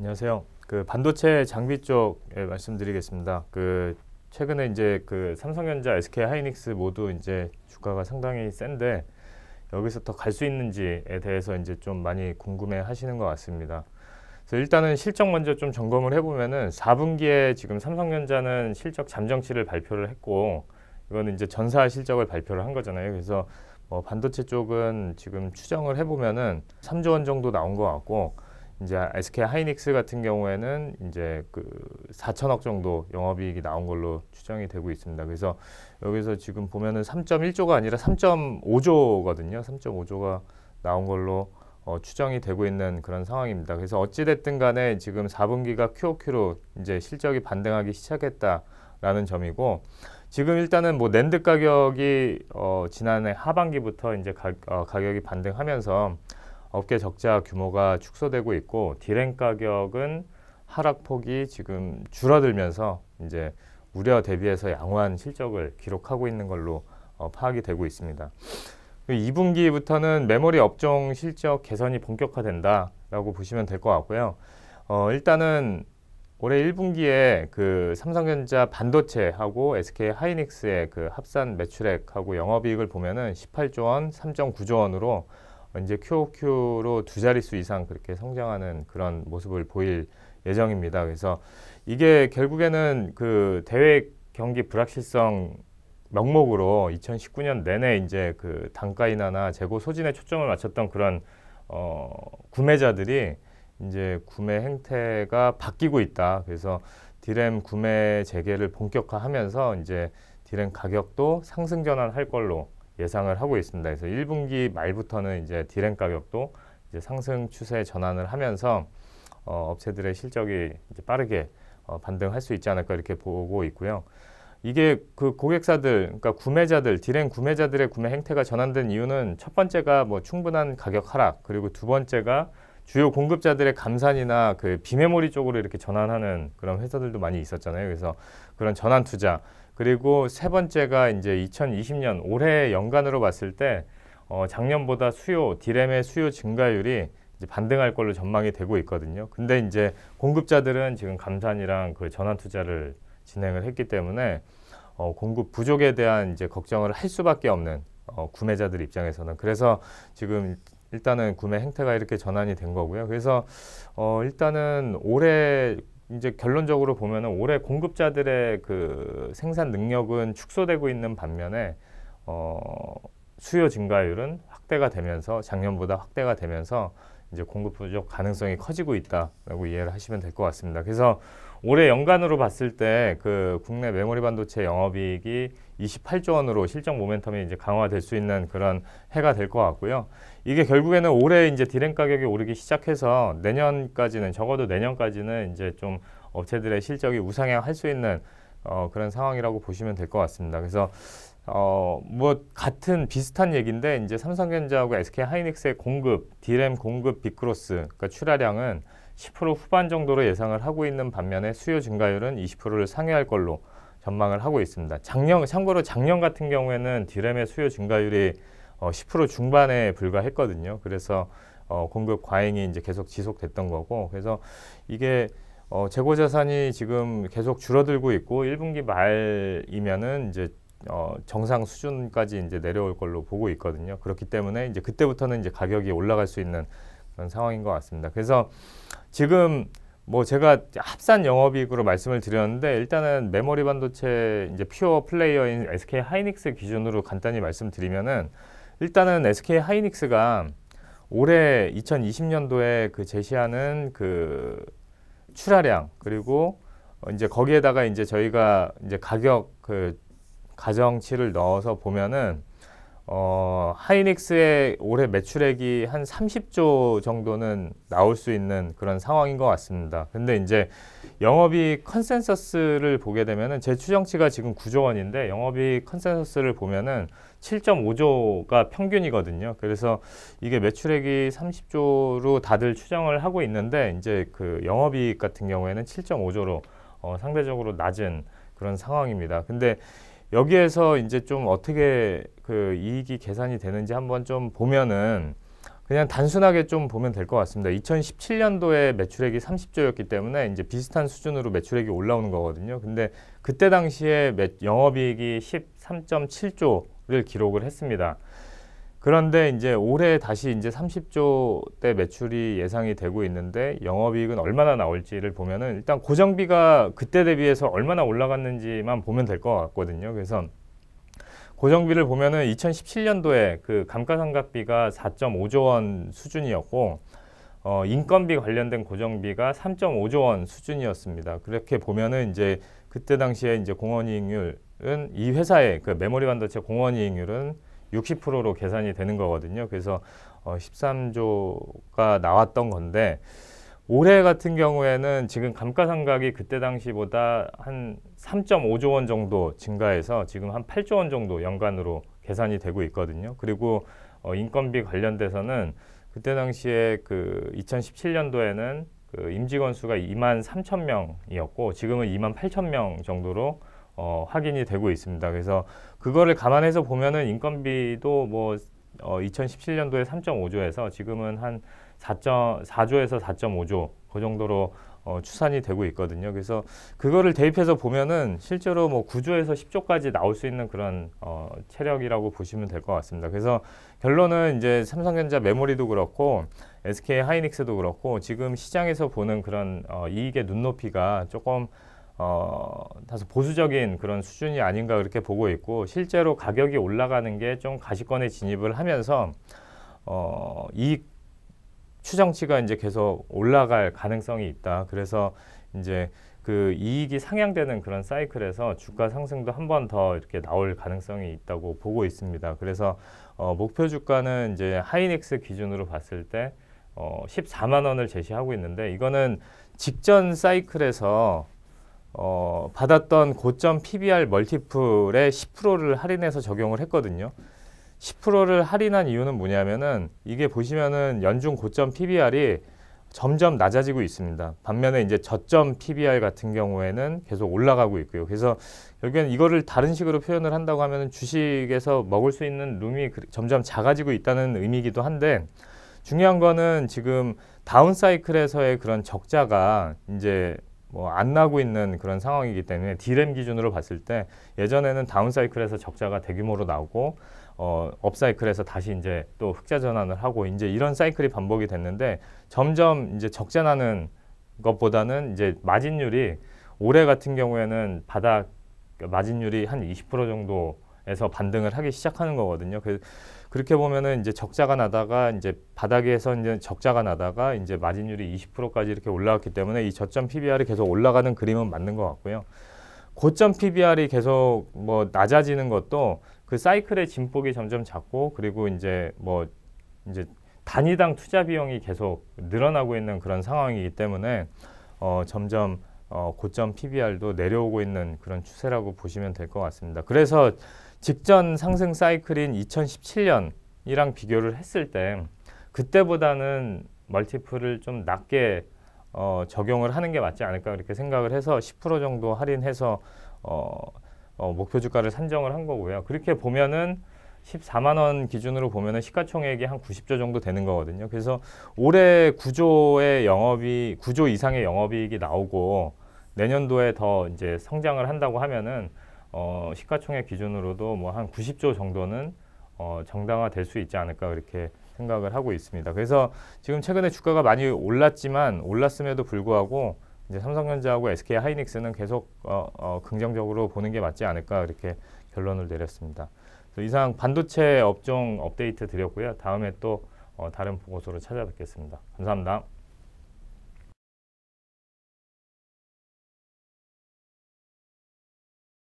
안녕하세요. 그 반도체 장비 쪽에 말씀드리겠습니다. 최근에 이제 삼성전자, SK 하이닉스 모두 이제 주가가 상당히 센데 여기서 더 갈 수 있는지에 대해서 이제 좀 많이 궁금해 하시는 것 같습니다. 그래서 일단은 실적 먼저 좀 점검을 해보면은 4분기에 지금 삼성전자는 실적 잠정치를 발표를 했고, 이거는 이제 전사 실적을 발표를 한 거잖아요. 그래서 반도체 쪽은 지금 추정을 해보면은 3조 원 정도 나온 것 같고, 이제 SK 하이닉스 같은 경우에는 이제 4천억 정도 영업이익이 나온 걸로 추정이 되고 있습니다. 그래서 여기서 지금 보면은 3.1조가 아니라 3.5조거든요. 3.5조가 나온 걸로 추정이 되고 있는 그런 상황입니다. 그래서 어찌됐든 간에 지금 4분기가 QOQ로 이제 실적이 반등하기 시작했다라는 점이고, 지금 일단은 뭐 낸드 가격이 지난해 하반기부터 이제 가격이 반등하면서 업계 적자 규모가 축소되고 있고, 디램 가격은 하락폭이 지금 줄어들면서 이제 우려 대비해서 양호한 실적을 기록하고 있는 걸로 파악이 되고 있습니다. 2분기부터는 메모리 업종 실적 개선이 본격화된다라고 보시면 될 것 같고요. 일단은 올해 1분기에 삼성전자 반도체하고 SK 하이닉스의 합산 매출액하고 영업이익을 보면은 18조 원, 3.9조 원으로 이제 QOQ로 두 자릿수 이상 그렇게 성장하는 그런 모습을 보일 예정입니다. 그래서 이게 결국에는 대외 경기 불확실성 명목으로 2019년 내내 이제 단가 인하나 재고 소진에 초점을 맞췄던 그런 구매자들이 이제 구매 행태가 바뀌고 있다. 그래서 디램 구매 재개를 본격화하면서 이제 디램 가격도 상승 전환할 걸로 예상을 하고 있습니다. 그래서 1분기 말부터는 이제 디램 가격도 이제 상승 추세 전환을 하면서 업체들의 실적이 이제 빠르게 반등할 수 있지 않을까 이렇게 보고 있고요. 이게 고객사들, 그러니까 구매자들, 디램 구매자들의 구매 행태가 전환된 이유는 첫 번째가 뭐 충분한 가격 하락, 그리고 두 번째가 주요 공급자들의 감산이나 비메모리 쪽으로 이렇게 전환하는 그런 회사들도 많이 있었잖아요. 그래서 그런 전환 투자, 그리고 세 번째가 이제 2020년 올해 연간으로 봤을 때 작년보다 디램의 수요 증가율이 이제 반등할 걸로 전망이 되고 있거든요. 근데 이제 공급자들은 지금 감산이랑 전환 투자를 진행을 했기 때문에 공급 부족에 대한 이제 걱정을 할 수밖에 없는 구매자들 입장에서는, 그래서 지금 일단은 구매 행태가 이렇게 전환이 된 거고요. 그래서 일단은 올해 이제 결론적으로 보면은 올해 공급자들의 생산 능력은 축소되고 있는 반면에 수요 증가율은 확대가 되면서 작년보다 확대가 되면서 이제 공급 부족 가능성이 커지고 있다라고 이해를 하시면 될 것 같습니다. 그래서 올해 연간으로 봤을 때 국내 메모리 반도체 영업이익이 28조 원으로 실적 모멘텀이 이제 강화될 수 있는 그런 해가 될 것 같고요. 이게 결국에는 올해 이제 디램 가격이 오르기 시작해서 내년까지는, 적어도 내년까지는 이제 좀 업체들의 실적이 우상향할 수 있는 그런 상황이라고 보시면 될 것 같습니다. 그래서 뭐 같은 비슷한 얘기인데, 이제 삼성전자하고 SK 하이닉스의 디램 공급 빅그로스, 그러니까 출하량은 10% 후반 정도로 예상을 하고 있는 반면에 수요 증가율은 20%를 상회할 걸로 전망을 하고 있습니다. 참고로 작년 같은 경우에는 디램의 수요 증가율이 10% 중반에 불과했거든요. 그래서 공급 과잉이 이제 계속 지속됐던 거고, 그래서 이게 재고 자산이 지금 계속 줄어들고 있고 1분기 말이면은 이제 정상 수준까지 이제 내려올 걸로 보고 있거든요. 그렇기 때문에 이제 그때부터는 이제 가격이 올라갈 수 있는 그런 상황인 것 같습니다. 그래서 지금 뭐 제가 합산 영업이익으로 말씀을 드렸는데, 일단은 메모리 반도체 이제 퓨어 플레이어인 SK 하이닉스 기준으로 간단히 말씀드리면은, 일단은 SK 하이닉스가 올해 2020년도에 제시하는 출하량, 그리고 이제 거기에다가 이제 저희가 이제 가격 가정치를 넣어서 보면은 하이닉스의 올해 매출액이 한 30조 정도는 나올 수 있는 그런 상황인 것 같습니다. 근데 이제 영업이익 컨센서스를 보게 되면은, 제 추정치가 지금 9조 원인데 영업이익 컨센서스를 보면은 7.5조가 평균이거든요. 그래서 이게 매출액이 30조로 다들 추정을 하고 있는데, 이제 영업이익 같은 경우에는 7.5조로 상대적으로 낮은 그런 상황입니다. 근데 여기에서 이제 좀 어떻게 이익이 계산이 되는지 한번 좀 보면은, 그냥 단순하게 좀 보면 될 것 같습니다. 2017년도에 매출액이 30조였기 때문에 이제 비슷한 수준으로 매출액이 올라오는 거거든요. 근데 그때 당시에 영업이익이 13.7조를 기록을 했습니다. 그런데 이제 올해 다시 이제 30조대 매출이 예상이 되고 있는데 영업이익은 얼마나 나올지를 보면은 일단 고정비가 그때 대비해서 얼마나 올라갔는지만 보면 될 것 같거든요. 그래서 고정비를 보면은 2017년도에 그 감가상각비가 4.5조 원 수준이었고 인건비 관련된 고정비가 3.5조 원 수준이었습니다. 그렇게 보면은 이제 그때 당시에 이제 공원이익률은 이 회사의 그 메모리 반도체 공원이익률은 60%로 계산이 되는 거거든요. 그래서 13조가 나왔던 건데 올해 같은 경우에는 지금 감가상각이 그때 당시보다 한 3.5조 원 정도 증가해서 지금 한 8조 원 정도 연간으로 계산이 되고 있거든요. 그리고 인건비 관련돼서는 그때 당시에 그 2017년도에는 그 임직원 수가 23,000명이었고 지금은 28,000명 정도로 확인이 되고 있습니다. 그래서 그거를 감안해서 보면은 인건비도 뭐 2017년도에 3.5조에서 지금은 한 4조에서 4.5조 그 정도로 추산이 되고 있거든요. 그래서 그거를 대입해서 보면은 실제로 뭐 9조에서 10조까지 나올 수 있는 그런 체력이라고 보시면 될 것 같습니다. 그래서 결론은 이제 삼성전자 메모리도 그렇고 SK 하이닉스도 그렇고 지금 시장에서 보는 그런 이익의 눈높이가 조금 다소 보수적인 그런 수준이 아닌가 그렇게 보고 있고 실제로 가격이 올라가는 게 좀 가시권에 진입을 하면서 이익 추정치가 이제 계속 올라갈 가능성이 있다. 그래서 이제 그 이익이 상향되는 그런 사이클에서 주가 상승도 한 번 더 이렇게 나올 가능성이 있다고 보고 있습니다. 그래서 목표 주가는 이제 하이닉스 기준으로 봤을 때 14만 원을 제시하고 있는데 이거는 직전 사이클에서 받았던 고점 PBR 멀티플의 10%를 할인해서 적용을 했거든요. 10%를 할인한 이유는 뭐냐면은 이게 보시면은 연중 고점 PBR이 점점 낮아지고 있습니다. 반면에 이제 저점 PBR 같은 경우에는 계속 올라가고 있고요. 그래서 결국엔 이거를 다른 식으로 표현을 한다고 하면은 주식에서 먹을 수 있는 룸이 점점 작아지고 있다는 의미이기도 한데 중요한 거는 지금 다운 사이클에서의 그런 적자가 이제 뭐 안 나고 있는 그런 상황이기 때문에 D램 기준으로 봤을 때 예전에는 다운 사이클에서 적자가 대규모로 나오고 업사이클에서 다시 이제 또 흑자 전환을 하고 이제 이런 사이클이 반복이 됐는데 점점 이제 적자 나는 것보다는 이제 마진율이 올해 같은 경우에는 바닥 마진율이 한 20% 정도에서 반등을 하기 시작하는 거거든요. 그렇게 보면은 이제 적자가 나다가 이제 바닥에서 이제 적자가 나다가 이제 마진율이 20%까지 이렇게 올라왔기 때문에 이 저점 PBR이 계속 올라가는 그림은 맞는 것 같고요. 고점 PBR이 계속 뭐 낮아지는 것도 그 사이클의 진폭이 점점 작고 그리고 이제 뭐 이제 단위당 투자 비용이 계속 늘어나고 있는 그런 상황이기 때문에 점점 고점 PBR도 내려오고 있는 그런 추세라고 보시면 될 것 같습니다. 그래서 직전 상승 사이클인 2017년이랑 비교를 했을 때 그때보다는 멀티플을 좀 낮게 적용을 하는 게 맞지 않을까 그렇게 생각을 해서 10% 정도 할인해서 목표 주가를 산정을 한 거고요. 그렇게 보면은 14만 원 기준으로 보면은 시가총액이 한 90조 정도 되는 거거든요. 그래서 올해 9조 이상의 영업이익이 나오고 내년도에 더 이제 성장을 한다고 하면은 시가총액 기준으로도 뭐 한 90조 정도는 정당화 될 수 있지 않을까 그렇게 생각을 하고 있습니다. 그래서 지금 최근에 주가가 많이 올랐음에도 불구하고 이제 삼성전자하고 SK 하이닉스는 계속 긍정적으로 보는 게 맞지 않을까 이렇게 결론을 내렸습니다. 이상 반도체 업종 업데이트 드렸고요. 다음에 또 다른 보고서로 찾아뵙겠습니다. 감사합니다.